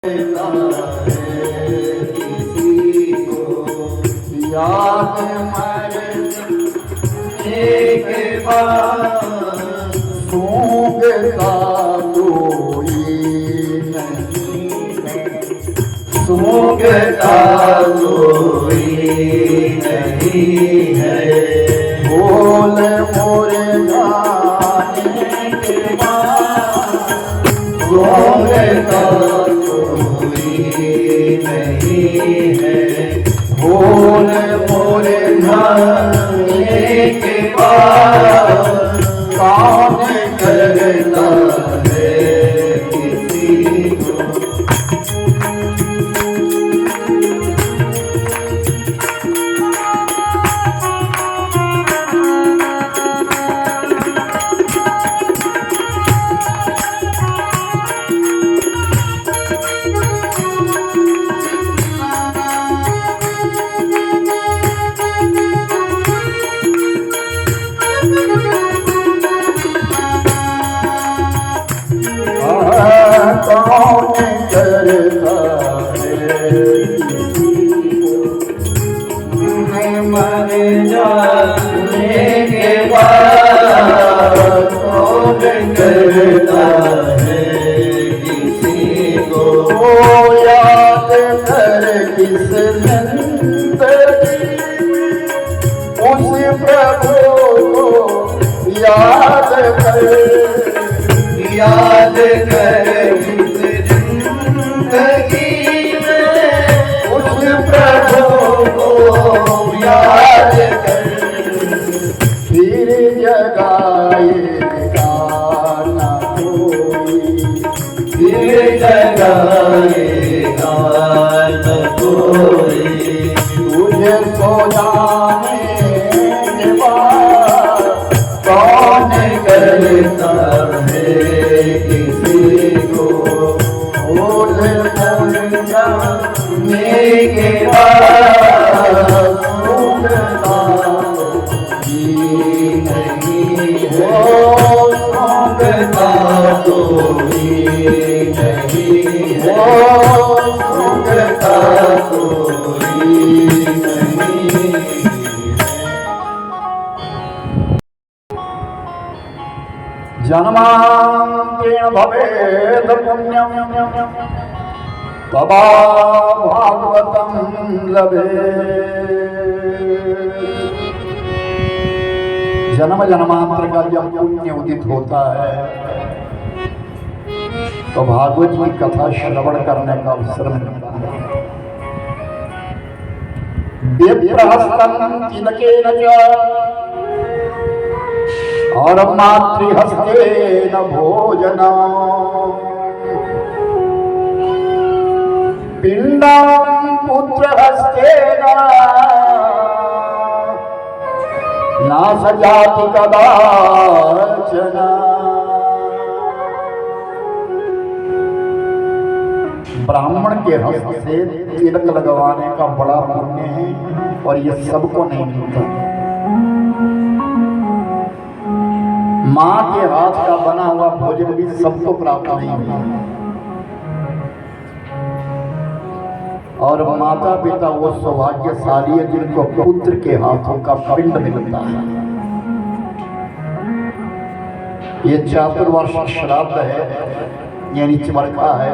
किसी को याद मरने के बाद सूंघता कोई नहीं है, सूंघता कोई नहीं है। बोल मोरे जाने के बाद सूंघता नहीं है। बोल मोरे जाने के बाद कौन करता है किसी को। कौन करता है मर जाने के बाद कौन करता है किसी को। याद कर किस जिंदगी उस प्रभु को याद कर, याद कर जिंदगी में उस प्रभु को याद कर। फिर जगाएगा ना कोई, फिर जगाएगा ना कोई। तुझे सो जाने के बाद कौन करता है किसी को। बोल बोल जाने के बाद सूंघता कोई नहीं है, सूंघता कोई नहीं है, सूंघता कोई नहीं है। जन्मांतेन भवेद पुण्यम तदा भागवतं लभेत्। जन्म जन्मांतर का जब पुण्य उदित होता है तो भागवत की कथा श्रवण करने का अवसर मिलता है। व्यप्रहस्तं तिलकेन च और मातृहस्तेन भोजनम् पिंडं पुत्रहस्तेन न सजाति कदाचन। ब्राह्मण के हस्त से तिलक लगवाने का बड़ा पुण्य है और ये सबको नहीं मिलता। माँ के हाथ का बना हुआ भोजन भी सबको प्राप्त नहीं होता और माता पिता वो सौभाग्यशाली है जिनको पुत्र के हाथों का पिंड मिलता है। ये चातुर्वर्षिक श्राद्ध है, यानी चमरखा है।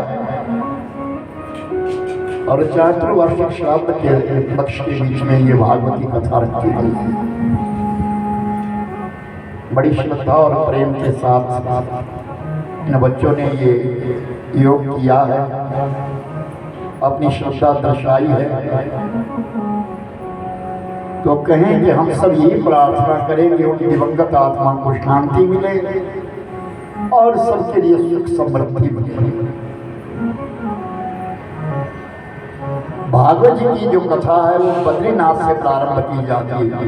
और चातुर्वर्षिक श्राद्ध के पक्ष के बीच में ये भागवती कथा रखी गई है। बड़ी श्रद्धा और प्रेम के साथ इन बच्चों ने ये योग किया है, अपनी श्रद्धा दर्शाई है। तो कहें कि हम सब यही प्रार्थना करेंगे उनकी दिवंगत आत्मा को शांति मिले और सबके लिए सुख समृद्धि मिले। भागवत जी की जो कथा है वो बद्रीनाथ से प्रारंभ की जाती है।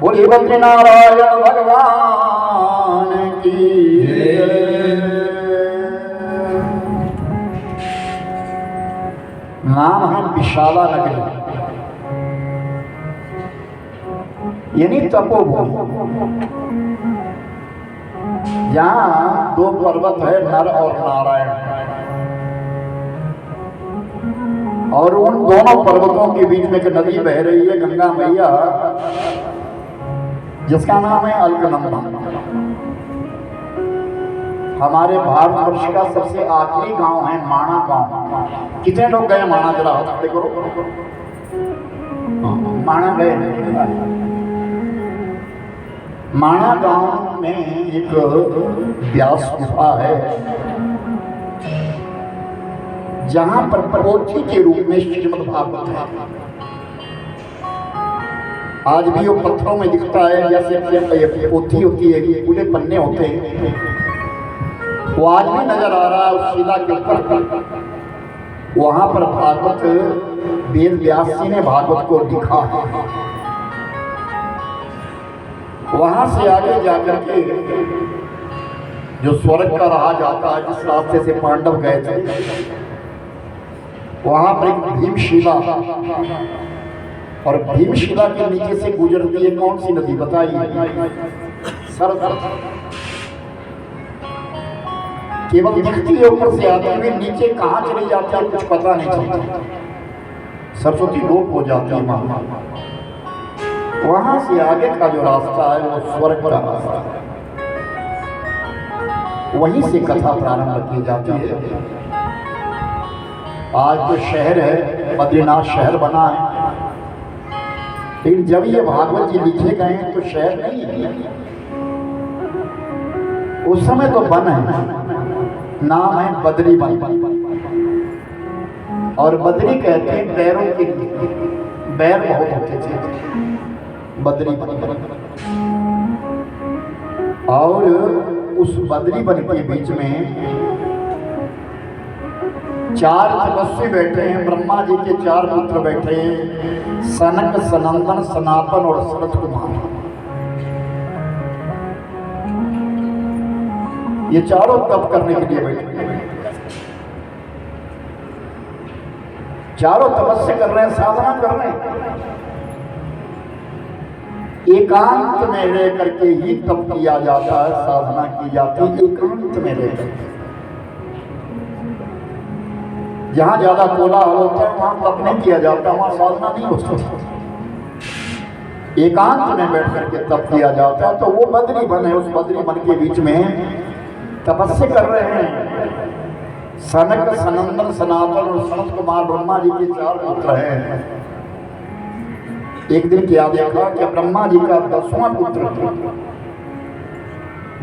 बोलिए बद्रीनारायण भगवान की। नाम है विशाला नगरी, यानी तपोभूमि। जहाँ दो पर्वत है, नर और नारायण। और उन दोनों पर्वतों के बीच में एक नदी बह रही है, गंगा मैया, जिसका नाम है अलकनंदा। हमारे भारतवर्ष का सबसे आखिरी गांव है माणा गांव। कितने लोग गए माणा? जरा हाथ खड़े करो। माणा गए? माणा गांव में एक व्यास गुफा है, जहां पर पोथी के रूप में श्रीमद् भागवत है। आज भी वो पत्थरों में दिखता है, जैसे पोथी होती है, पूरे पन्ने होते हैं, वो आज भी नजर आ रहा है उस शिला के ऊपर। वहां पर भागवत, वेद व्यास जी ने भागवत को लिखा है। वहां से आगे जाकर के जो स्वर्ग का राह जाता है, जिस रास्ते से पांडव गए थे, वहां पर एक भीमशिला, और भीमशिला के नीचे से गुजरती है कौन सी नदी बताइए? सरस्वती। केवल दिखती है ऊपर से आती हुई, नीचे कहाँ चली जाती है कुछ पता नहीं चलता। सरस्वती लोप हो जाती है वहां। वहां से आगे का जो रास्ता है वो स्वर्ग का रास्ता है। वहीं से कथा प्रारंभ की जाती है। आज जो शहर है, बद्रीनाथ शहर बना है, लेकिन जब ये भागवत जी लिखे गए हैं तो शहर नहीं है, उस समय तो वन है, नाम है बद्री वन। और बद्री कहते हैं बैरों के लिए, बैर बहुत होते थे, बद्री वन। और उस बद्री वन के बीच में 4 तपस्वी बैठे हैं, ब्रह्मा जी के 4 पुत्र बैठे हैं, सनक, सनंदन, सनातन और सनत कुमार। ये चारों तप करने के लिए बैठे हैं, चारों तपस्या कर रहे हैं, साधना कर रहे हैं। एकांत में रह करके ही तप किया जाता है, साधना की जाती है एकांत में रह करके। जहां ज्यादा कोलाहल होता है वहां तप नहीं किया जाता, वहां साधना नहीं होती। एकांत में बैठ करके तप किया जाता है। तो वो बद्री वन है, उस बद्री वन के बीच में तपस्या कर रहे हैं सनक, सनंदन, सनातन और सनत कुमार, ब्रह्मा जी के 4 पुत्र हैं। एक दिन क्या देखा कि ब्रह्मा जी का 10वां पुत्र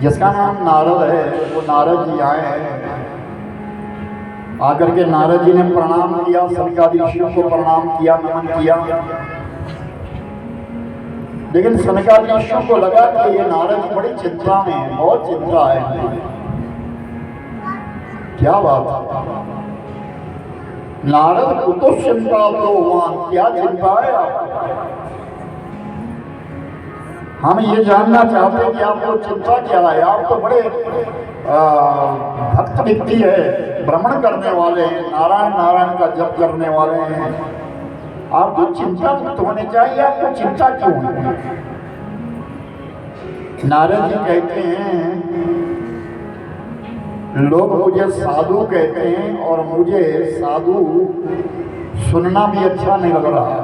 जिसका नाम नारद है, वो नारद जी आए हैं। आकर के नारद जी ने प्रणाम किया, सनकादि ऋषियों को प्रणाम किया, नमन किया। लेकिन सनकादि ऋषियों को लगा कि ये नारद जी बड़ी चिंता में है, बहुत चिंता है। क्या बात है? नारद को तो चिंता भगवान, क्या चिंता है आप? हम ये जानना चाहते हैं कि आपको चिंता क्या है। आप तो बड़े भक्त व्यक्ति है, भ्रमण करने वाले हैं, नारायण नारायण का जप करने वाले हैं, आपको चिंता मुक्त होने चाहिए, आपको चिंता क्यों है? नारद जी कहते हैं लोग मुझे साधु कहते हैं और मुझे साधु सुनना भी अच्छा नहीं लग रहा,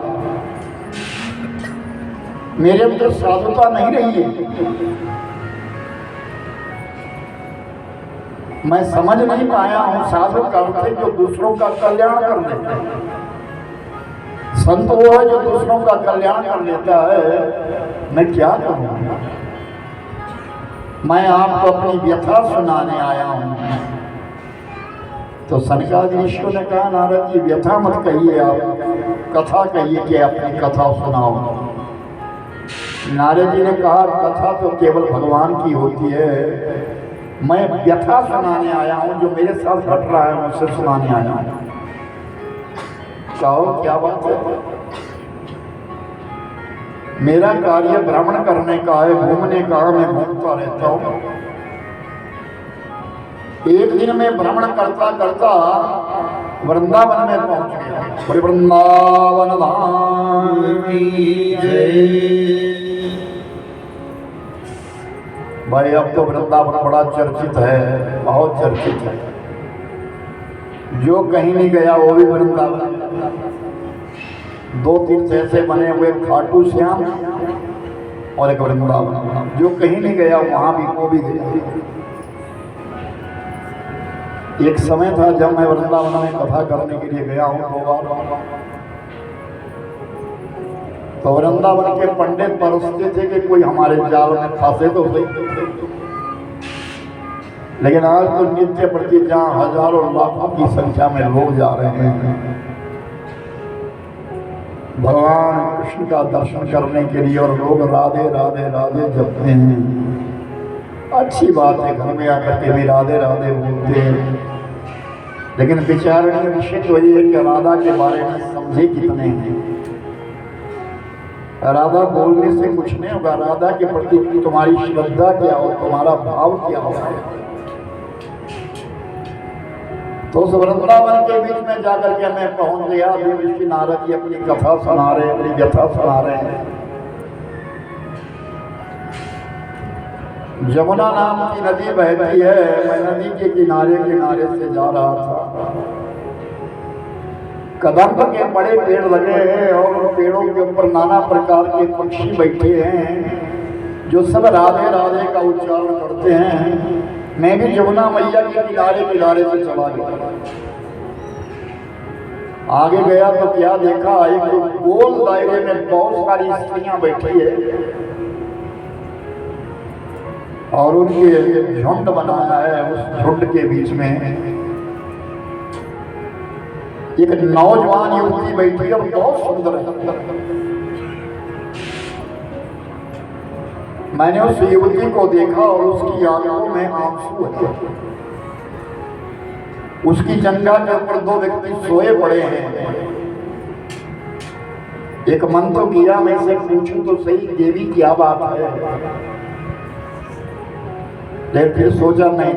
मेरे अंदर साधुता नहीं रही है। मैं समझ नहीं पाया हूं साधु का अर्थ है जो दूसरों का कल्याण कर लेते हैं। संत वो है जो दूसरों का कल्याण कर लेता है। मैं क्या करूं? मैं आपको अपनी व्यथा सुनाने आया हूं। तो सनकादि ऋषियों ने कहा नारद जी व्यथा मत कहिए, आप कथा कहिए कि अपनी कथा सुनाओ। नारद जी ने कहा कथा तो केवल भगवान की होती है, मैं व्यथा सुनाने आया हूं, जो मेरे साथ घट रहा है मुझसे सुनाने आया हूं। कहो क्या बात है? मेरा कार्य भ्रमण करने का है, घूमने का, मैं घूमता रहता हूं। एक दिन मैं भ्रमण करता करता वृंदावन में पहुंच गया। वृंदावन धाम की जय। भाई अब तो वृंदावन बड़ा चर्चित है, बहुत चर्चित है। जो कहीं नहीं गया वो भी वृंदावन। 2 तीर्थ ऐसे बने हुए, खाटू श्याम और एक वृंदावन। जो कहीं नहीं गया वहां भी वो भी गया। एक समय था जब मैं वृंदावन में कथा करने के लिए गया हूँ 2 बार। तो वृंदावन के पंडित परसते थे कि कोई हमारे जाल में फंसे तो सही। लेकिन आज तो नित्य प्रति जहाँ हजारों लाखों की संख्या में लोग जा रहे हैं भगवान कृष्ण का दर्शन करने के लिए, और लोग राधे राधे राधे जपते हैं। अच्छी बात है, घर में आकर के भी राधे राधे बोलते हैं। लेकिन विचारणीय विषय तो ये है कि राधा के बारे में समझे कितने हैं। राधा बोलने से कुछ नहीं होगा, राधा के प्रति तुम्हारी श्रद्धा क्या हो, तुम्हारा भाव क्या हो। तो उस वृंदावन के बीच में जाकर के मैं पहुंच गया। देवर्षि नारद जी अपनी कथा सुना रहे हैं, अपनी व्यथा सुना रहे हैं। जमुना नाम की नदी बहती है। मैं नदी के किनारे किनारे से जा रहा था। कदम्ब के बड़े पेड़ लगे हैं और उन पेड़ों के ऊपर नाना प्रकार के पक्षी बैठे हैं जो सब राधे राधे का उच्चारण करते हैं। मैं भी जमुना मैया के किनारे किनारे से चला गया। आगे गया तो क्या देखा, एक गोल दायरे में बहुत सारी स्त्रियां बैठी है और उनके झुंड बनाया है। उस झुंड के बीच में एक नौजवान युवती बैठी है और बहुत सुंदर है। मैंने उस युवती को देखा और उसकी आंखों में आंसू है। उसकी जंघा के ऊपर 2 व्यक्ति सोए पड़े हैं। एक मन तो किया मैं से पूछूं तो सही, देवी क्या बात है, लेकिन फिर सोचा नहीं,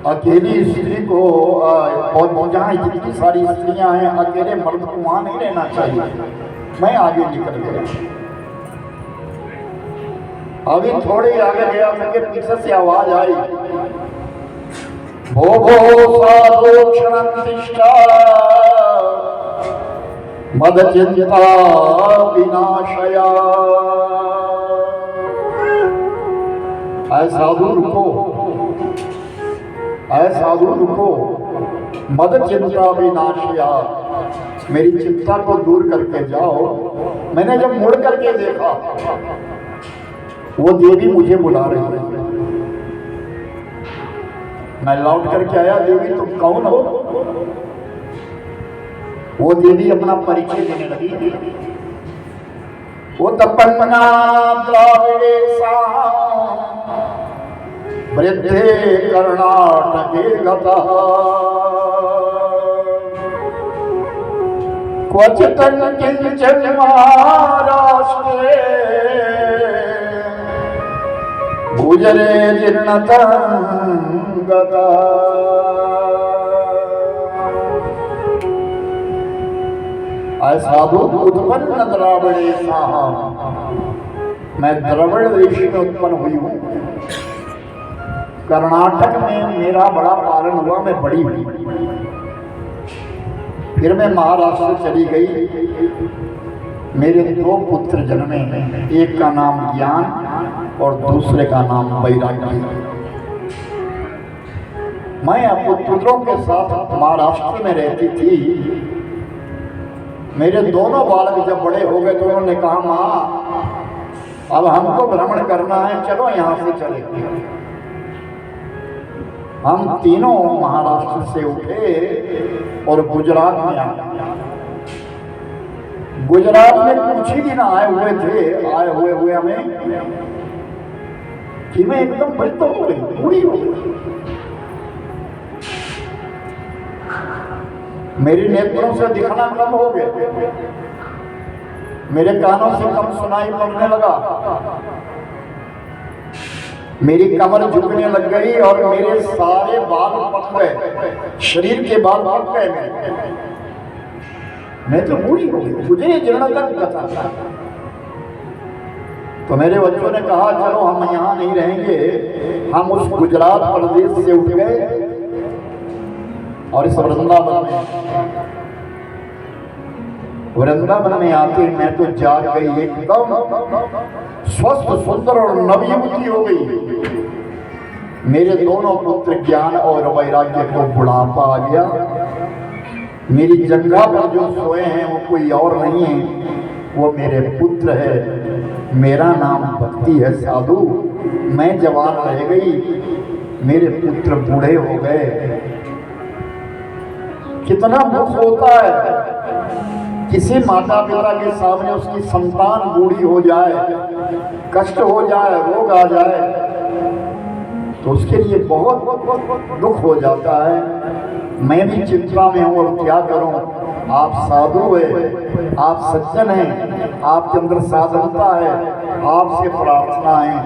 अकेली स्त्री को और जहाँ जितनी सारी स्त्रियां हैं अकेले मर्द को वहां नहीं रहना चाहिए। मैं आगे निकल गया। अभी थोड़े आगे गया तो पीछे से आवाज आई, भो भो साधु क्षणतिष्ठा मद चिंता विनाशया। ऐ साधु रुको, ऐ साधु रुको, मद चिंता विनाशया, मेरी चिंता को दूर करके जाओ। मैंने जब मुड़ करके देखा वो देवी मुझे बुला रही है। मैं लौट करके आया, देवी तुम कौन हो? वो देवी अपना परिचय देने लगी। वो तपन्ना द्राविडेशा वृद्धे कर्णाटके गतः क्वचित् किंचित् महाराष्ट्रे गुजरे जीर्णतं गता। साधु उत्पन्न द्राविडेशा, मैं द्रविड़ देश में उत्पन्न हुई हूँ। कर्नाटक में मेरा बड़ा पालन हुआ, मैं बड़ी हुई। फिर मैं महाराष्ट्र चली गई। मेरे 2 पुत्र जन्मे हैं, एक का नाम ज्ञान और दूसरे का नाम वैराग्य। मैं अपने पुत्रों के साथ महाराष्ट्र में रहती थी। मेरे दोनों बालक जब बड़े हो गए तो उन्होंने कहा, माँ अब हमको भ्रमण करना है, चलो यहाँ से चले। हम तीनों महाराष्ट्र से उठे और गुजरात में आ गए। गुजरात में कुछ ही दिन आए हुए हमें कि मैं एकदम वृद्ध हो गई, बूढ़ी हो गई। मेरी नेत्रों से दिखना कम हो गया, मेरे कानों से कम सुनाई पड़ने लगा, मेरी कमर झुकने लग गई और मेरे सारे बाल पक गए, शरीर के बाल पक गए। मैं तो बूढ़ी हो गई, मुझे जीर्णता था। तो मेरे बच्चों ने कहा चलो हम यहाँ नहीं रहेंगे। हम उस गुजरात प्रदेश से उठ गए और इस वृंदावन में आके मैं तो जाग गई, एकदम स्वस्थ सुंदर और नवयुवती हो गई। मेरे दोनों पुत्र ज्ञान और वैराग्य को बुढ़ापा आ गया। मेरी जगह पर जो सोए हैं वो कोई और नहीं है, वो मेरे पुत्र है। मेरा नाम भक्ति है साधु। मैं जवान रह गई, मेरे पुत्र बूढ़े हो गए। कितना दुख होता है किसी माता पिता के सामने उसकी संतान बूढ़ी हो जाए, कष्ट हो जाए, रोग आ जाए, तो उसके लिए बहुत दुख हो जाता है। मैं भी चिंता में हूँ, और क्या करूँ। आप साधु है, आप सज्जन हैं, आपके अंदर साधनता है, आपसे प्रार्थना है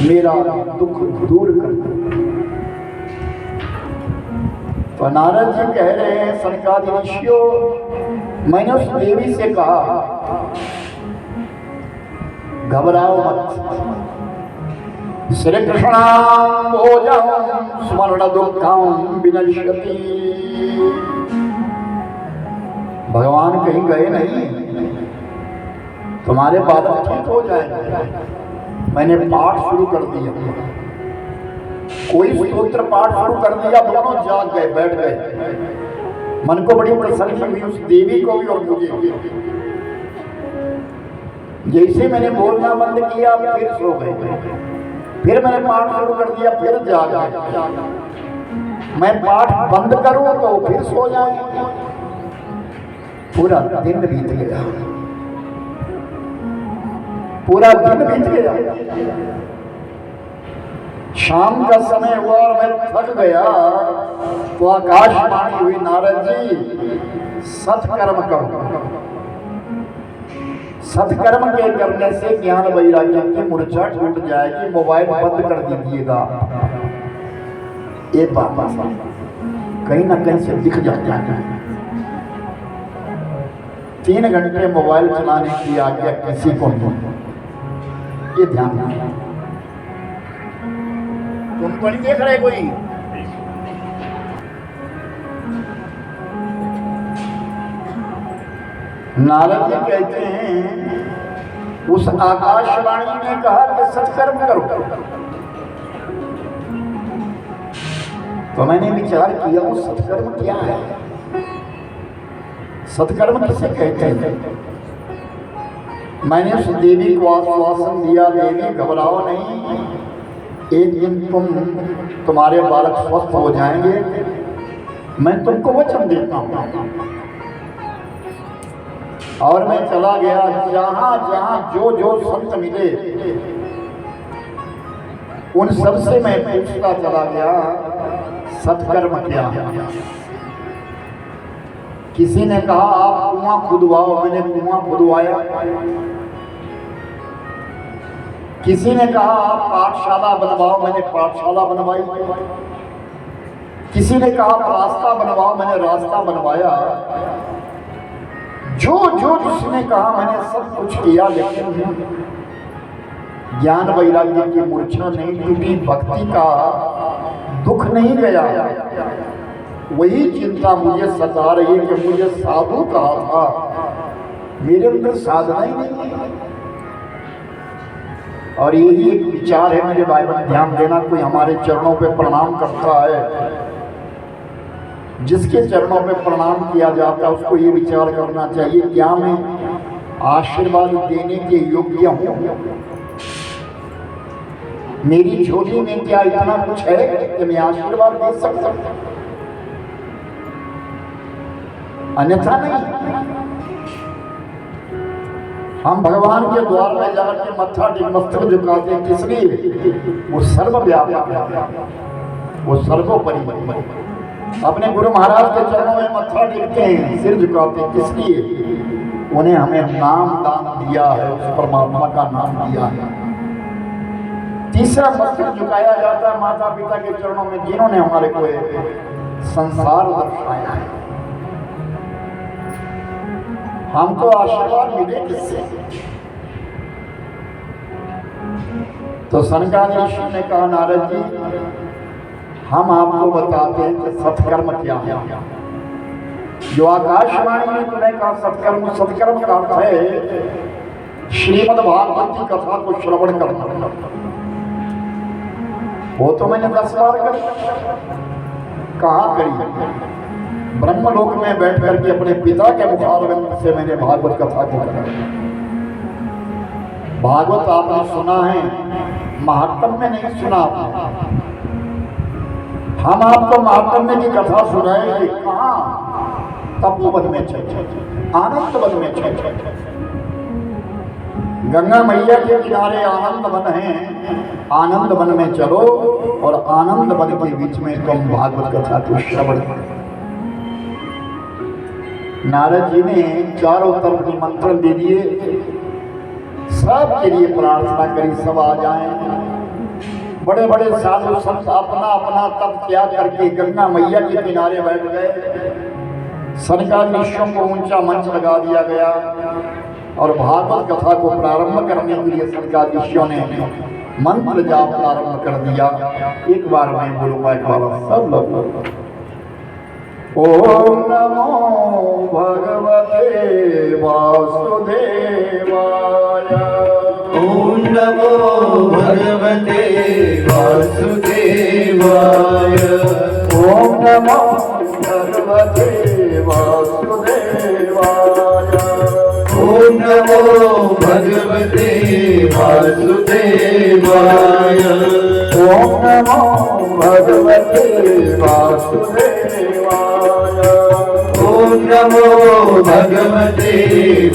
मेरा दुख दूर कर दो। तो नारद जी कह रहे हैं, सनकादि ऋषियों, मैंने उस देवी से कहा घबराओ मत, श्री कृष्णाम भोजम स्मरण दुखम विनश्यति। भगवान कहीं गए नहीं, तुम्हारे बालक ठीक हो जाएंगे। मैंने पाठ शुरू कर दिया, कोई स्तोत्र पाठ शुरू कर दिया, दोनों जाग गए, बैठ गए। मन को बड़ी प्रसन्नता हुई उस देवी को भी और मुझे। जैसे मैंने बोलना बंद किया, फिर सो गए। फिर मैंने पाठ शुरू कर दिया, फिर जाग गए। मैं पाठ बंद करूं तो फिर सो जाए। पूरा दिन बीत गया, पूरा दिन बीत गया। शाम का समय हुआ और मैं थक गया, तो आकाशवाणी हुई, नारद जी सत्कर्म करो। सत्कर्म के करने से ज्ञान वैराग्य की मूर्छा टूट जाएगी, मोबाइल बंद कर दीजिएगा। ये बात कहीं ना कहीं से दिख जाता है। 3 घंटे मोबाइल चलाने की आज्ञा किसी को नहीं, ये ध्यान रखना। तुम तो नहीं देख रहे कोई। नारद जी कहते हैं, उस आकाशवाणी ने कहा कि सत्कर्म करो। तो मैंने विचार किया, वो सत्कर्म क्या है, सत्कर्म किसे कहते हैं। मैंने उस देवी को आश्वासन दिया, देवी घबराओ नहीं, एक दिन तुम्हारे बालक स्वस्थ हो जाएंगे, मैं तुमको वचन देता हूं। और मैं चला गया, जहां जहां जो जो संत मिले उन सब से मैं पूछता चला गया, सत्कर्म क्या है। किसी ने कहा आप कुआं खुदवाओ, मैंने कुआं खुदवाया। किसी ने कहा आप पाठशाला बनवाओ, मैंने पाठशाला बनवाई। किसी ने कहा रास्ता बनवाओ, मैंने रास्ता बनवाया। जो जो जिसने कहा मैंने सब कुछ किया, लेकिन ज्ञान वैराग्य की मूर्छा नहीं टूटी, भक्ति का दुख नहीं गया। वही चिंता मुझे सता रही है कि मुझे साधु कहा था, मेरे अंदर साधना ही नहीं। और यही एक विचार है मेरे भाई बहन, ध्यान देना। कोई हमारे चरणों पे प्रणाम करता है, जिसके चरणों पे प्रणाम किया जाता है उसको ये विचार करना चाहिए, क्या मैं आशीर्वाद देने के योग्य हूँ? मेरी झोली में क्या इतना कुछ है कि मैं आशीर्वाद दे सकता? अन्यथा नहीं। हम भगवान के द्वार में जाकर मत्था मस्तक झुकाते हैं, किस लिए? वो सर्वव्यापक है, वो सर्वोपरि। अपने गुरु महाराज के चरणों में मत्था टेकते हैं, सिर झुकाते हैं, किस लिए? उन्हें हमें नाम दान दिया है, उस परमात्मा का नाम दिया है। तीसरा मस्तक झुकाया जाता है माता पिता के चरणों में, जिन्होंने हमारे को संसार दर्शाया है। हमको आशीर्वाद मिले किससे? तो सनकादिक ऋषि ने कहा, नारद जी हम आपको बताते हैं कि सत्कर्म क्या है। जो आकाशवाणी ने तुम्हें कहा सत्कर्म, सत्कर्म का अर्थ है श्रीमद् भागवत की कथा को श्रवण करना। वो तो मैंने 10 बार करी। कहाँ करी? ब्रह्मलोक में बैठ करके अपने पिता के मुखारविंद से मैंने भागवत कथा को करा। भागवत आपने सुना है, महात्म्य में नहीं सुना आपने। हम आपको महात्म्य की कथा सुनाएंगे कहाँ? तपोवन में आनंद वन में गंगा मैया के किनारे आनंद वन है। आनंद वन में चलो और आनंद वन के बीच में तुम भागवत कथा को श्रवण करो। नारद जी ने चारों तरफ निमंत्रण दे दिए, सबके लिए प्रार्थना करी, सब आ जाएं। बड़े बड़े साधु संत अपना अपना तप त्याग करके गंगा मैया के किनारे बैठ गए। सनकादि ऋषियों को ऊंचा मंच लगा दिया गया और भागवत कथा को प्रारंभ करने के लिए सनकादि ऋषियों ने मंत्र जाप प्रारंभ कर दिया। एक बार मैं बोलूंगा, एक बार सब लोग ओम नमो भगवते वासुदेवाय। ओम नमो भगवते वासुदेवाय। ओम नमो भगवते वासुदेवाय। ओम नमो भगवते वासुदेवाय। ओम नमो भगवते वासुदेवाय। ओम नमो भगवते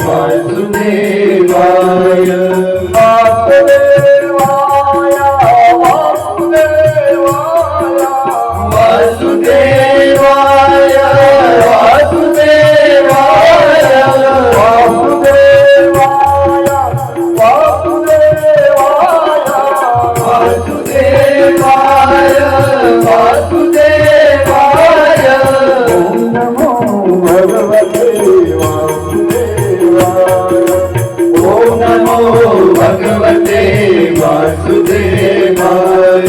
वासुदेवाय। वासुदेवाय वासुदेवाय वासुदेवाय वासुदेवाय वासुदेवाय वासुदेवाय। ओम नमो भगवते वासुदेवाय। ओम नमो भगवते वासुदेवाय।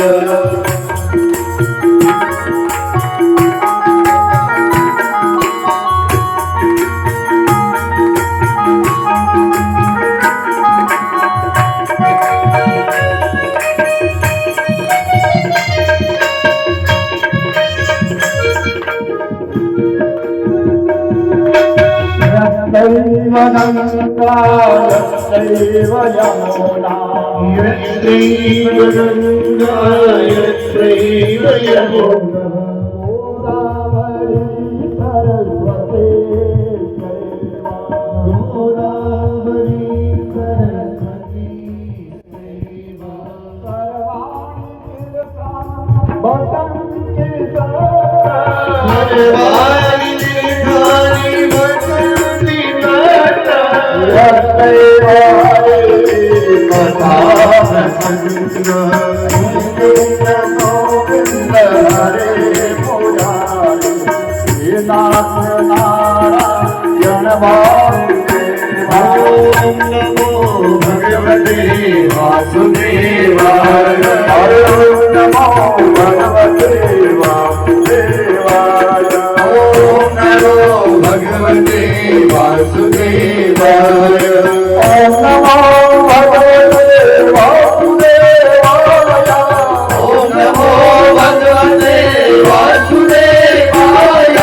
यत्रैव यमुना यत्रैव गंगा यत्रैव यमुना गोदावरी सरस्वती गोदावरी सरस्वती सर्वाणि तीर्थानि वसन्ति तत्र। ओम नमो भगवते वासुदेवाय। ओम नमो भगवते वासुदेवाय। ओम नमो भगवते वासुदेवाय। ओम नमो भगवते वासुदेवाय। ओम नमो भगवते वासुदेवाय।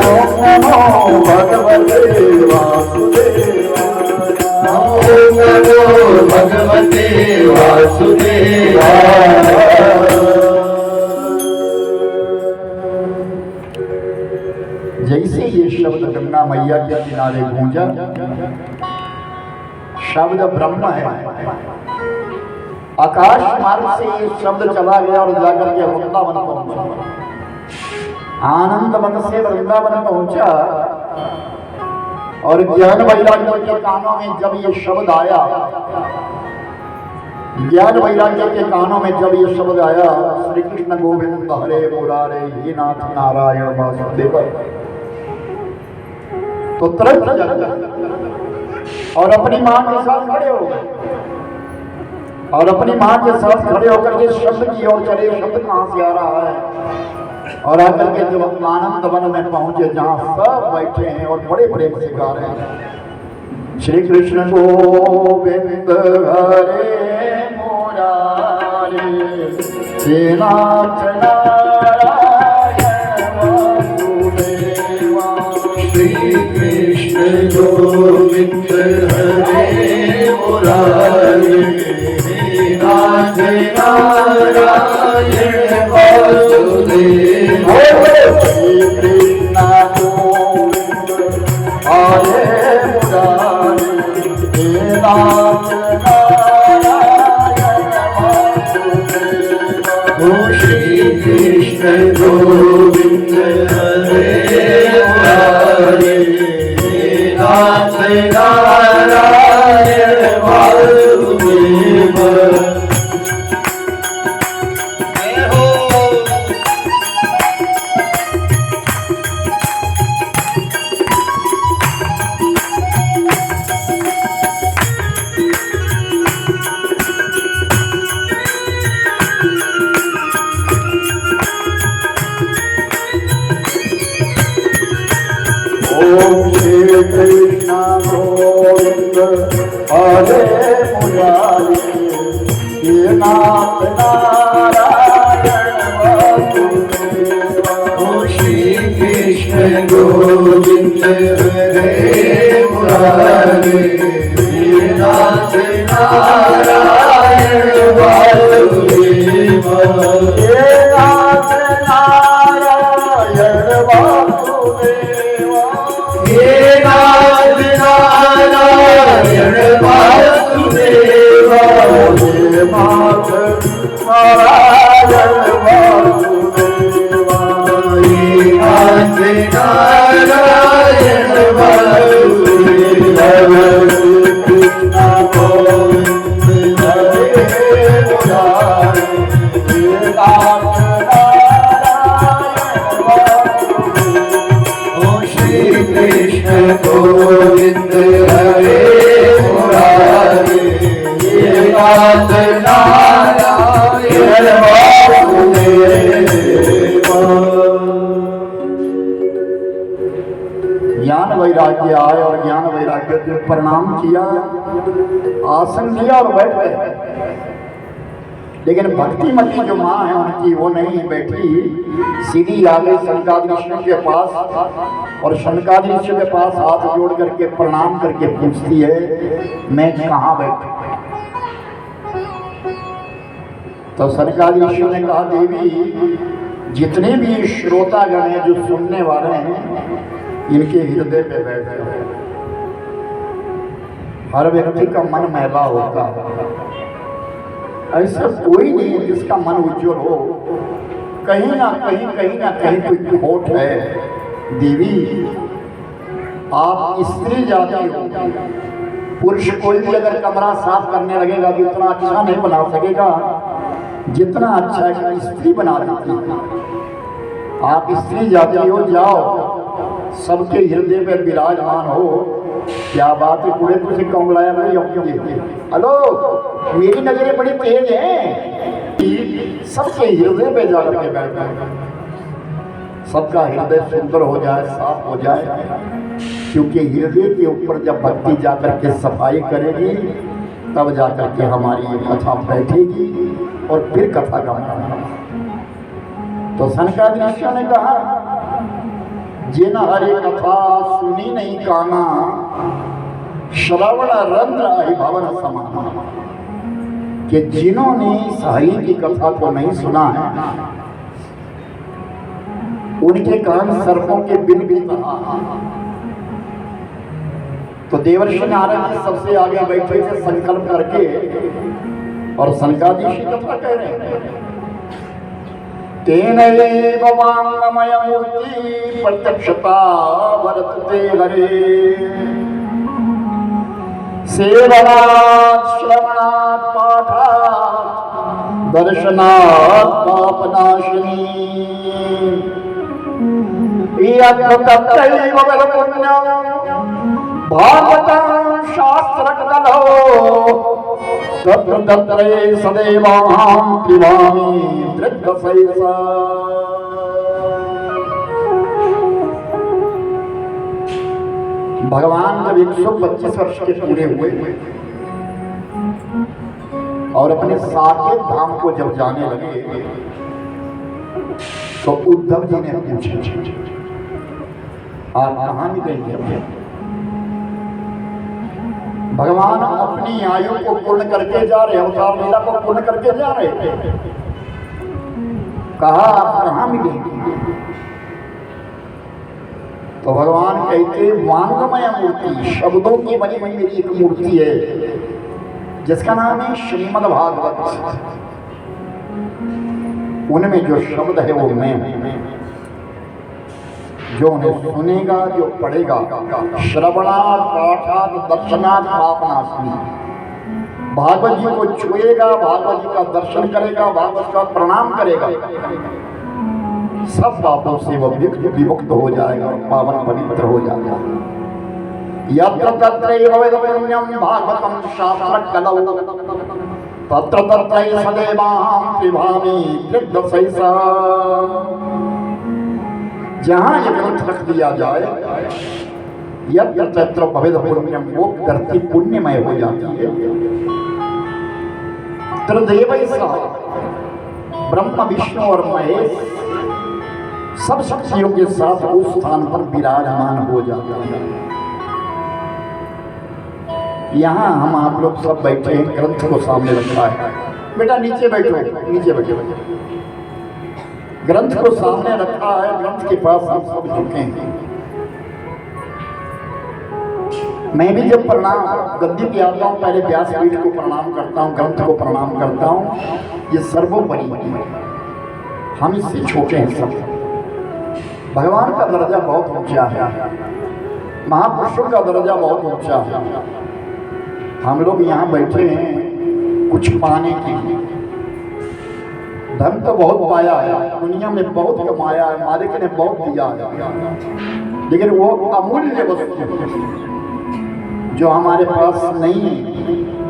ओम नमो भगवते वासुदेवाय। ओम नमो भगवते वासुदेवाय। जैसे ये शब्द गंगा मैया के किनारे गूंजा, शब्द ब्रह्म है। आकाश मार्ग से ये शब्द चला गया और जाकर के वृंदावन पहुंचा। आनंद वन से वृंदावन पहुंचा और ज्ञान वैराग्य के कानों में जब ये शब्द आया, ज्ञान वैराग्य के कानों में जब ये शब्द आया, श्री कृष्ण गोविंद हरे मुरारे हे नाथ नारायण वासुदेव, तो तुरंत जग गए और अपनी मां के साथ खड़े हो गए और अपनी मां के साथ खड़े होकर के शब्द की ओर चले। शब्द कहां से आ रहा है? और आकर के जब आनंद वन में पहुंचे जहां सब बैठे हैं और बड़े प्रेम से गा रहे हैं, श्री कृष्ण गोविंद हरे मुरारे श्री नाथ नारायण वासुदेवा। श्री कृष्ण गोविंद हरे मुरारे नाथ नारायण वासुदेवा। श्री कृष्ण गोविंद हरे मुरारे श्री नाथ नारायण वासुदेवा। श्री कृष्ण गोविंद हरे मुरारे नाथ नारायण वासुदेवा। ओम श्री कृष्ण गोविंद हरे मुरारे श्री नाथ नारायण वासुदेवा। श्री कृष्ण गोविंद हरे मुरारे नाथ नारायण वासुदेवा। नाथ नारायण वासुदेवा। हे नाथ नारायण वासुदेवा। हे नाथ नारायण वासुदेवा। हे नाथ नारायण वासुदेवा। कृष्ण गोविंद हरे मुरारे श्री नाथ नारायण वासुदेवा। श्री कृष्ण गोविंद हरे मुरारे नाथ नारायण वासुदेवा। ज्ञान वैराग्य आए और ज्ञान वैराग्य ने प्रणाम किया, आसन लिया और बैठ गए। लेकिन भक्तिमती जो माँ है उनकी वो नहीं बैठी, सीधी आ गई शनकादि ऋषि के पास और शनकादि ऋषि के पास हाथ जोड़ करके प्रणाम करके पूछती है, मैं कहाँ बैठूं? तो शनकादि ऋषि ने कहा, देवी जितने भी श्रोतागण हैं जो सुनने वाले हैं इनके हृदय पे बैठ जाओ। हर व्यक्ति का मन मैला होता है, ऐसा कोई नहीं है जिसका मन उज्जवल हो। कहीं ना कहीं कोई खोट है। देवी आप स्त्री जाति हो, पुरुष कोई भी अगर कमरा साफ करने लगेगा तो इतना अच्छा नहीं बना सकेगा जितना अच्छा एक स्त्री बना देती है। आप स्त्री जाति हो, जाओ सबके हृदय में विराजमान हो। क्या बात है, पूरे तुझे कौंगलाया नहीं होंगे। हेलो, मेरी नजरें बड़ी तेज हैं, सबके हृदय पे जाकर के बैठा है, सबका हृदय सुंदर हो जाए, साफ हो जाए। क्योंकि हृदय के ऊपर जब भक्ति जाकर के सफाई करेगी तब जाकर के हमारी ये कथा बैठेगी और फिर कथा का मन। तो शनकादि ऋषि ने कहा, जिन हरे कथा सुनी नहीं काना, श्रवण रंध्र अभिभवन समाना। कि जिन्होंने इस हरि की कथा को नहीं सुना है उनके कान सर्पों के बिल भी कहा। तो देवर्षि नारद जी सबसे आगे बैठे थे संकल्प करके और शनकादि ऋषि कथा कह रहे हैं। तेनैव वाङ्मय मूर्ति प्रत्यक्षता वर्तते हरे, सेवनात् श्रवणात् पाठात् दर्शनात् पापनाशिनी। यत्र तत्रैव बलपुण्यं भागवतं शास्त्रकदलो, तत्र तत्रे सदैवाहं पिबामि दृग्धसैसा। भगवान जब 125 वर्ष के पूरे हुए और अपने साकेत धाम को जब जाने लगे तो उद्धव जी ने पूछा, आप कहाँ निकलेंगे? भगवान अपनी आयु को पूर्ण करके जा रहे, अवतार लीला को पूर्ण करके जा रहे। कहा आप कहाँ मिलेंगे? तो भगवान कहते वांगमय मूर्ति, शब्दों की बनी हुई मेरी एक मूर्ति है जिसका नाम है श्रीमद् भागवत। उनमें जो शब्द है वो मैं हूं। जो उन्हें सुनेगा, जो पढ़ेगा, श्रवणात् पाठात् दर्शनात् पापनाशनी, भागवत जी को छुएगा, भागवत जी का दर्शन करेगा, भागवत का प्रणाम करेगा, सब पापों से वह विमुक्त हो जाएगा और पावन पवित्र हो जाएगा। यत्र तत्रैव वेदपुण्यं भागवतं शास्त्रकलौ तत्र तत्रैव सदेवाहं त्रिभामि त्रिदशैसा। जहाँ ये ग्रंथ रख दिया जाए, यत्र तत्र वेदपुण्यं, वो धरती पुण्यमय हो जाती है। त्रिदेवैसा, ब्रह्म विष्णु और महेश सब शक्तियों के साथ उस स्थान पर विराजमान हो जाता है। यहाँ हम आप लोग सब बैठे हैं, ग्रंथ को सामने रखा है। बेटा नीचे बैठो, नीचे बैठो। ग्रंथ को सामने रखा है, ग्रंथ के पास हम सब झुके हैं। मैं भी जब प्रणाम गद्दी पे आता हूँ, पहले व्यासपीठ को प्रणाम करता हूँ, ग्रंथ को प्रणाम करता हूँ। ये सर्वोपरि हम इससे छोटे हैं सब। भगवान का दर्जा बहुत ऊंचा है, महापुरुषों का दर्जा बहुत ऊंचा है। हम लोग यहाँ बैठे हैं कुछ पाने के लिए। धन तो बहुत पाया है, दुनिया में बहुत कमाया है, मालिक ने बहुत दिया है, लेकिन वो अमूल्य वस्तु जो हमारे पास नहीं है,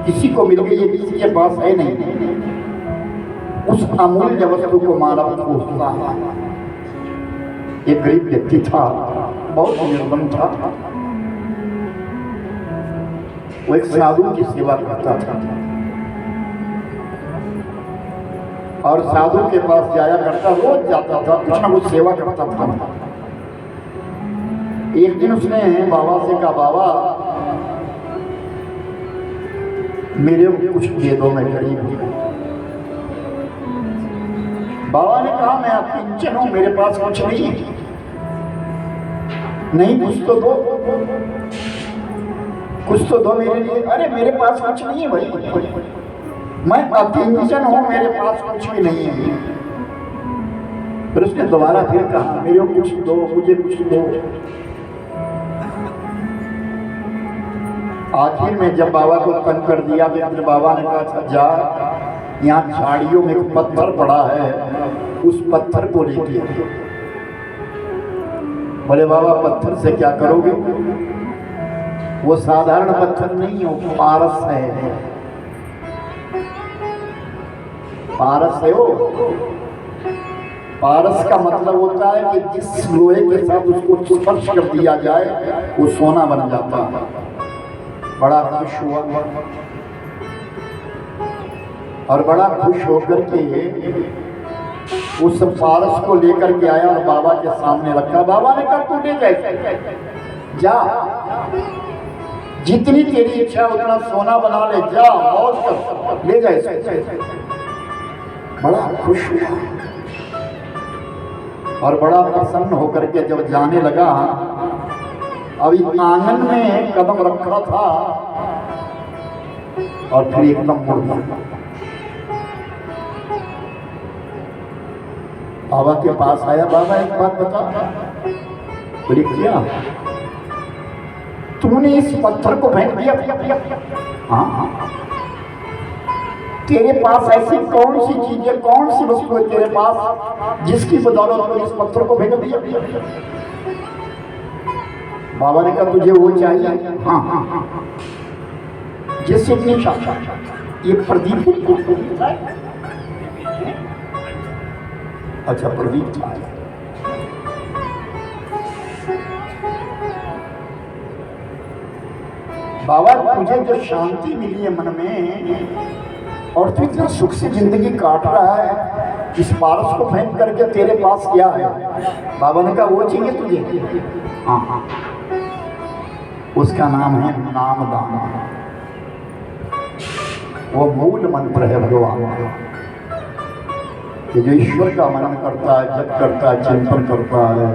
किसी को मिल गई है, किसी के पास है नहीं, उस अमूल्य वस्तु को मानव खोजता है। एक गरीब व्यक्ति था, बहुत निर्धन था, वो एक साधु की सेवा करता था और साधु के पास जाया करता, रोज जाता था, कुछ ना कुछ सेवा करता था। एक दिन उसने बाबा से कहा, बाबा मेरे को कुछ दे दो, मैं गरीब हूं। बाबा ने कहा, मैं किंचन हूं, मेरे पास कुछ नहीं है। नहीं, कुछ तो दो, कुछ तो दो मेरे लिए। अरे मेरे पास कुछ नहीं है भाई, मैं अकिंचन हूं, मेरे पास कुछ भी नहीं है। फिर उसने दोबारा फिर कहा, मेरे को कुछ दो, मुझे कुछ दो। आखिर में जब बाबा को तंग कर दिया, फिर बाबा ने कहा, अच्छा जा, यहाँ झाड़ियों में एक पत्थर पड़ा है, उस पत्थर को लेके। बोले बाबा पत्थर से क्या करोगे? वो साधारण पत्थर नहीं हो, पारस है। पारस है वो। पारस का मतलब होता है कि जिस लोहे के साथ उसको स्पर्श कर दिया जाए वो सोना बन जाता है। बड़ा खुश हुआ और बड़ा खुश होकर के उस पारस को लेकर के आया और बाबा के सामने रखा। बाबा ने कहा, तू ले जा, जितनी तेरी इच्छा उतना सोना बना ले, जा मौज कर, ले जा इसे। बड़ा खुश हुआ और बड़ा प्रसन्न होकर के जब जाने लगा, अभी आंगन में कदम रखा था और फिर एकदम मुड़ गया। बाबा के पास आया, बाबा एक बात बता। बोले क्या? तूने इस पत्थर को फेंक दिया? हाँ। तेरे पास ऐसी कौन सी चीज है, कौन सी वस्तु है तेरे पास जिसकी बदौलत तूने इस पत्थर को फेंक दिया? बाबा ने कहा, तुझे वो चाहिए? हाँ। जिससे इतनी इच्छा, ये प्रदीप। अच्छा, प्रदीप था। बाबा तुझे जो शांति मिली है मन में और तू इतना सुख से जिंदगी काट रहा है, इस पारस को फेंक करके तेरे पास क्या है? बाबा ने कहा वो चाहिए तुझे? हाँ हाँ, उसका नाम है नामदान। वो मूल मंत्र है भगवान का कि जो ईश्वर का मनन करता है, जप करता है, चिंतन करता है,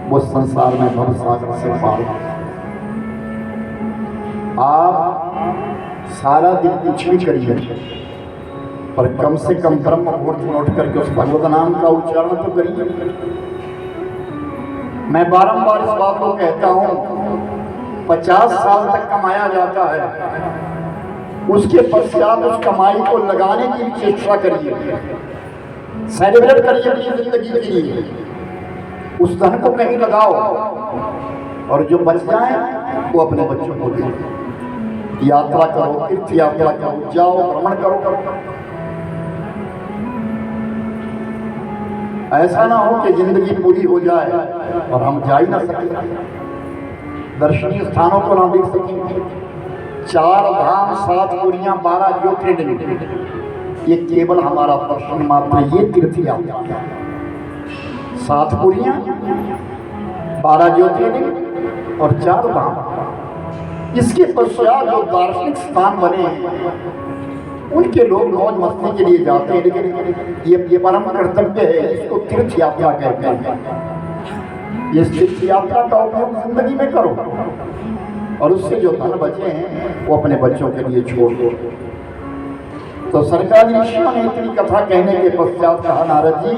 वो संसार में भव सागर से पार। आप सारा दिन कुछ भी करिए पर कम से कम ब्रह्म मुहूर्त में उठ करके उस भगवत नाम का उच्चारण तो करिए। मैं बारंबार इस बात को कहता हूँ, 50 साल तक कमाया जाता है, उसके पश्चात उस कमाई को लगाने की भी चेष्टा करिए, सेलिब्रेट करिए अपनी जिंदगी के लिए, उस धन को कहीं लगाओ और जो बच जाए वो अपने बच्चों को दे। यात्रा करो, तीर्थ यात्रा करो, जाओ भ्रमण करो। ऐसा ना हो कि जिंदगी पूरी हो जाए और हम जा ही ना सकें, दर्शनीय स्थानों को ना देख सकें। 4 धाम 7 पुरियां 12 ज्योतिर्लिंग, ये केवल हमारा दर्शन मात्र, ये तीर्थ यात्रा। 7 पुरियां 12 ज्योतिर्लिंग और 4 धाम। इसके पश्चात जो दार्शनिक स्थान बने उनके लोग मौज मस्ती के लिए जाते हैं, लेकिन ये परम कर्तव्य है, इसको तीर्थ यात्रा कहते हैं। इस तीर्थ यात्रा का उपयोग जिंदगी में करो और उससे जो धन बचे हैं वो अपने बच्चों के लिए छोड़ दो। तो सरकारी ऋषियों ने इतनी कथा कहने के पश्चात कहा, नारद जी,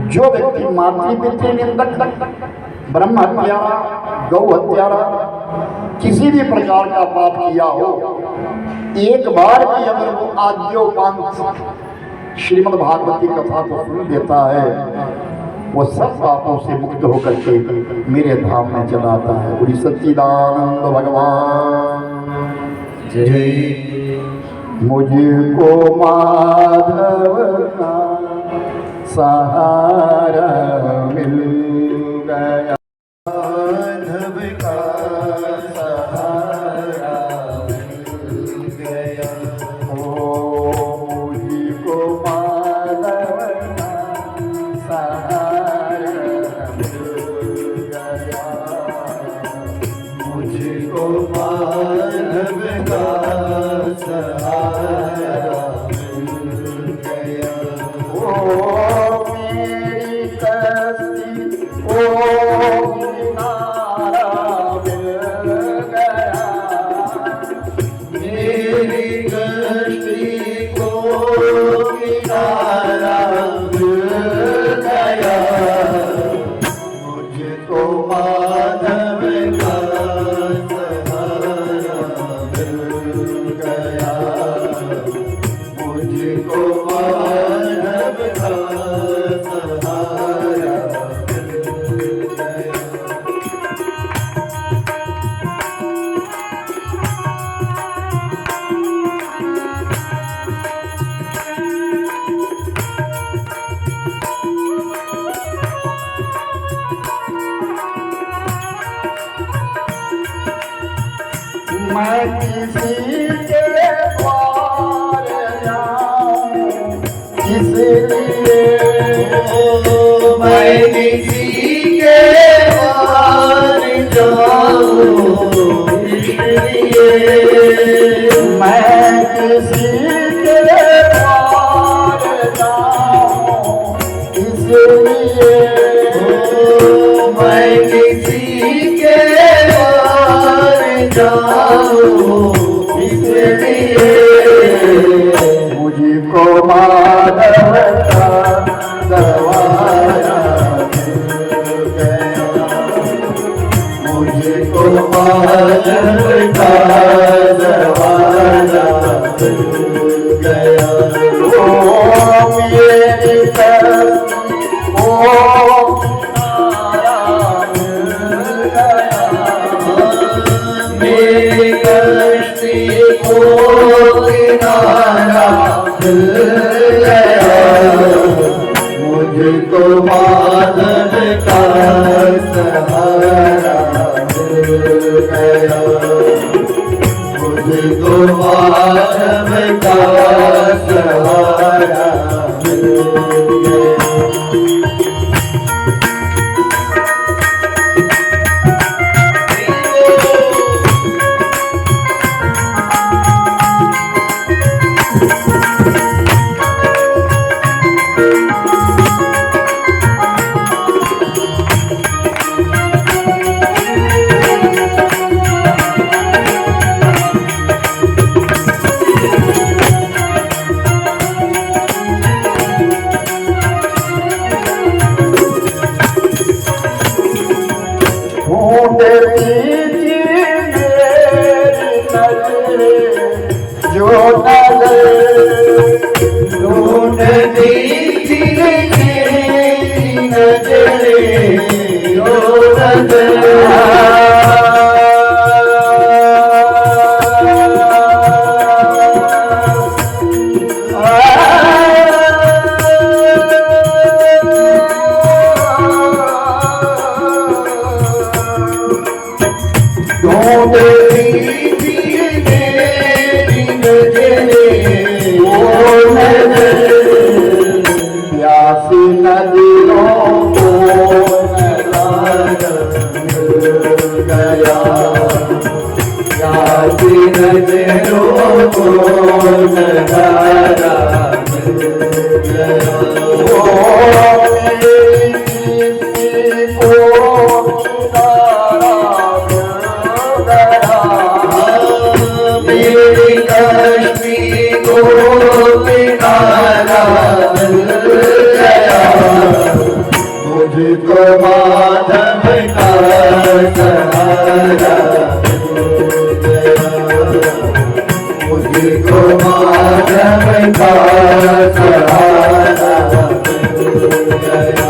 जो व्यक्ति मातृपितृ निंदक, ब्रह्म हत्यारा, गौ हत्यारा, किसी भी प्रकार का पाप किया हो, एक बार भी अगर वो आद्योपांत श्रीमद् भागवत की कथा को सुन लेता है, वो सब पापों से मुक्त होकर के मेरे धाम में चला आता है। बोली सच्चिदानंद भगवान जय। मुझको माधव का सहारा मिल गया, माधव का सहारा मिल गया। ओ मुझको माधव का सहारा मिल गया, मुझको माधव का सहारा मिल गया। ओ मेरी कश्ती ओ किनारा मिल गया, मेरी कश्ती को किनारा मिल गया। मुझको माधव का सहारा मिल गया। मुझको माधव का सहारा मिल गया। मैं किसी के द्वार जाऊं इसलिए, मैं किसी के द्वार जाऊं इसलिए। मैं किसी के द्वार जाऊं इसलिए, मैं किसी के द्वार जाऊं इसलिए। मुझको माधव का दरबारा मिल गया। मुझको माधव का दरबारा मिल गया। ओ मेरी कश्ती ओ किनारा मिल गया, मेरी कश्ती को किनारा मिल गया। मुझको माधव का सहारा का सहारा मिल गया। जो ढूंढ दीजिए मेरी नजरें, जो ढूंढ दीजिए मेरी नजरें, वो नजरें प्यासी नदियों को नजारा मिल गया। प्यासी नजरों को नजारा मिल गया। मेरी कश्ती को किनारा मिल गया। मुझको माधव का सहारा मिल गया। मुझको माधव का सहारा मिल गया।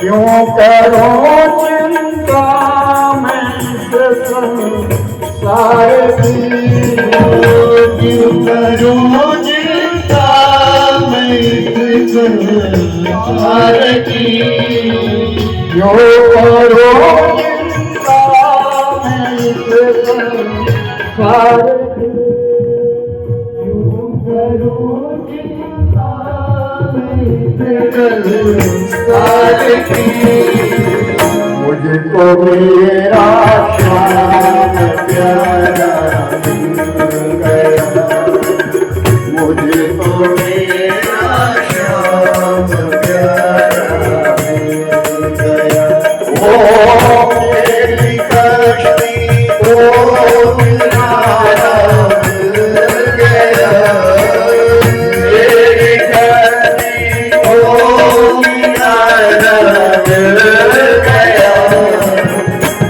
क्यों करो चिंता मैं संसार की, क्यों करूं चिंता मैं संसार की। क्यों करो चिंता मैं संसार की, क्यों करूं चिंता मैं संसार की। मुझको मेरा श्याम प्यारा मिल गया। मुझको मेरा श्याम प्यारा मिल गया। ओ मेरी कश्ती को किनारा मिल गया। मेरी कश्ती को किनारा मिल गया।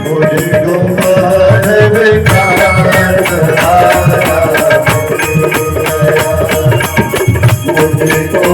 मुझको माधव का सहारा मिल गया। मुझको